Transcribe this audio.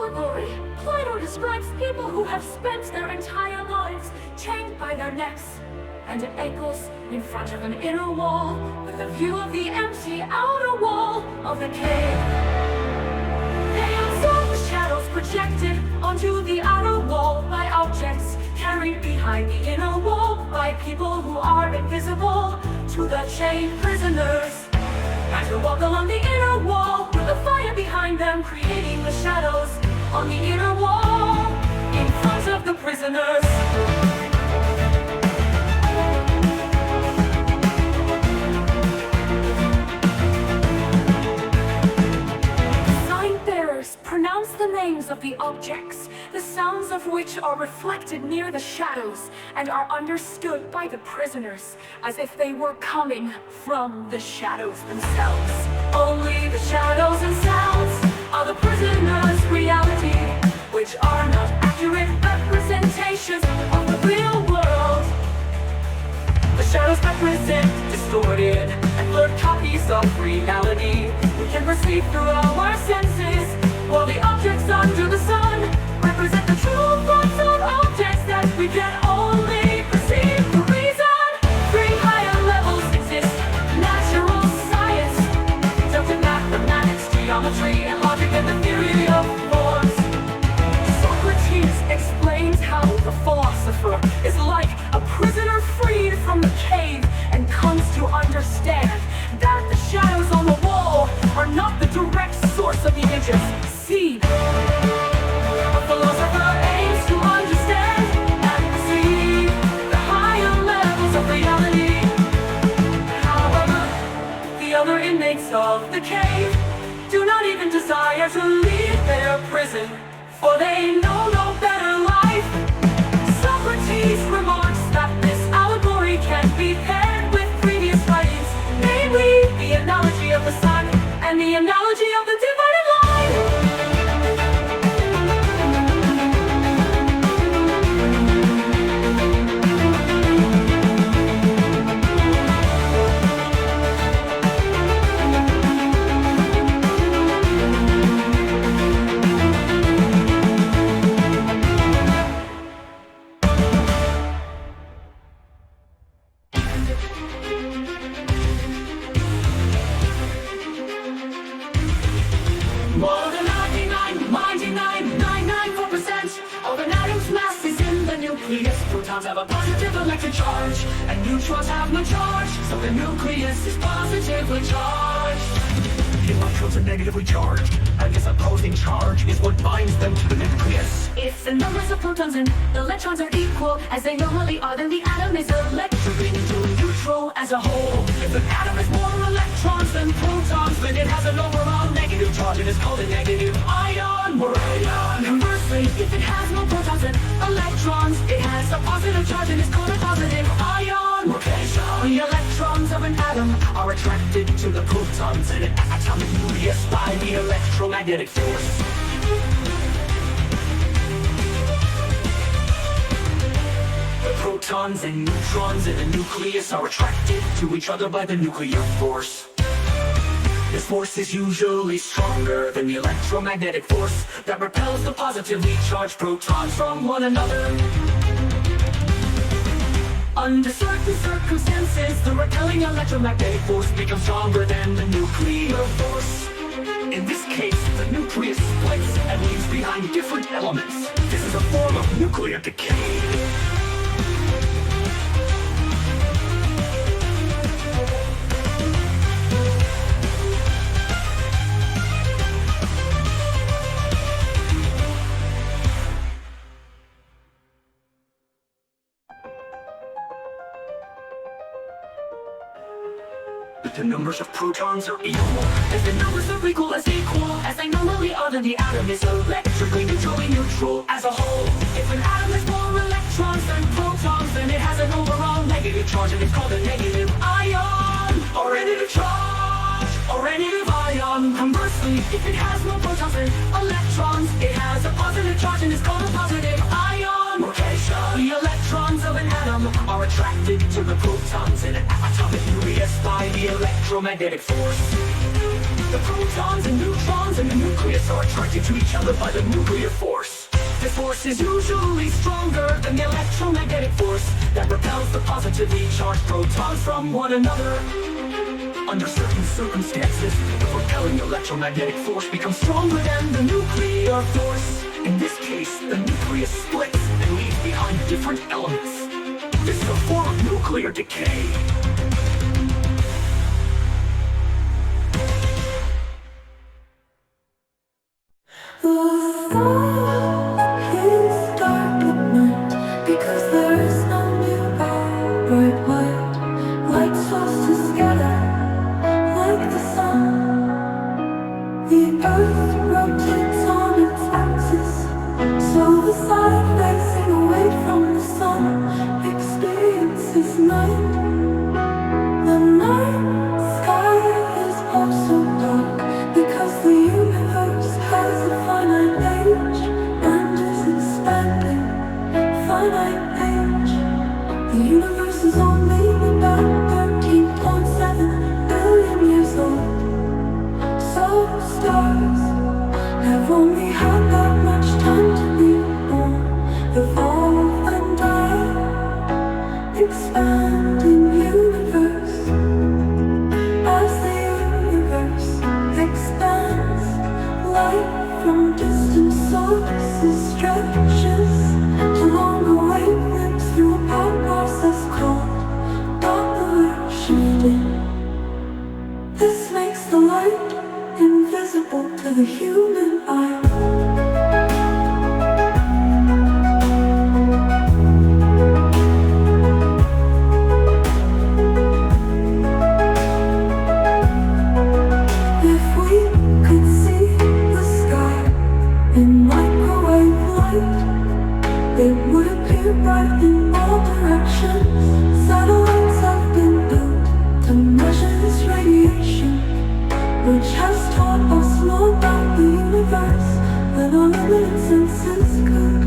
allegory, Plato describes people who have spent their entire lives chained by their necks and ankles in front of an inner wall with a view of the empty outer wall of the cave. They observe the shadows projected onto the outer wall by objects carried behind the inner wall by people who are invisible to the chained prisoners, and who walk along the inner wall with a fire behind them, creating the shadows on the inner wall in front of the prisoners. Pronounce the names of the objects, the sounds of which are reflected near the shadows and are understood by the prisoners as if they were coming from the shadows themselves. Only the shadows and sounds are the prisoners' reality, which are not accurate representations of the real world. The shadows represent distorted and blurred copies of reality we can perceive through our senses, while the objects under the sun represent the true forms of objects that we can only perceive through reason. Three higher levels exist: natural science, Delta mathematics, geometry, and logic, and the theory of forms. Socrates explains how the philosopher is like a prisoner freed from the cave and comes to understand that the shadows on the wall are not the direct source of images. See, a philosopher aims to understand and perceive the higher levels of reality. However, the other inmates of the cave do not even desire to leave their prison, for they know no better life. Socrates remarks that this allegory can be paired with previous writings, namely the analogy of the sun and the analogy of the divided line. More than 99.994% of an atom's mass is in the nucleus. Protons have a positive electric charge, and neutrons have no charge, so the nucleus is positively charged. The electrons are negatively charged, and this opposing charge is what binds them to the nucleus. If the numbers of protons and electrons are equal, as they normally are, then the atom is electrically neutral and neutral as a whole. If an atom has more electrons than protons, then it has an overall negative charge and is called a negative ion or ion. Conversely, if it has no protons and electrons, it has a positive charge and is called a positive ion rotation. The electrons of an atom are attracted to the protons in an atomic nucleus by the electromagnetic force. The protons and neutrons in the nucleus are attracted to each other by the nuclear force. This force is usually stronger than the electromagnetic force that repels the positively charged protons from one another. Under certain circumstances, the repelling electromagnetic force becomes stronger than the nuclear force. In this case, the nucleus splits and leaves behind different elements. This is a form of nuclear decay. The numbers of protons are equal. If the numbers are equal as they normally are, then the atom is electrically neutrally neutral as a whole. If an atom has more electrons than protons, then it has an overall negative charge, and it's called a negative ion or negative charge or negative ion. Conversely, if it has no protons and electrons, it has a positive charge and is called a positive ion rotation. The electrons of an atom are attracted to the protons in an atomic nucleus by the electromagnetic force. The protons and neutrons in the nucleus are attracted to each other by the nuclear force. This force is usually stronger than the electromagnetic force that repels the positively charged protons from one another. Under certain circumstances, the repelling electromagnetic force becomes stronger than the nuclear force. In this case, the nucleus splits and leaves behind different elements. This is a form of nuclear decay. The thought is dark at night, because there is no nearby bright light. Light sources scatter like the sun. The earth rotates on its axis, so the side facing away from the sun experiences night. The night sky is also dark, because the universe has a finite age and is expanding. Finite age. The universe is only about 13.7 billion years old. So stars have only had that much time to be born, evolve and die. Expanding universe. As the universe expands, light from distant sources stretches to longer wavelengths through a power process called doppler shifting. This makes the light invisible to the human eye. It would appear bright in all directions. Satellites have been built to measure this radiation, which has taught us more about the universe than our limited senses could.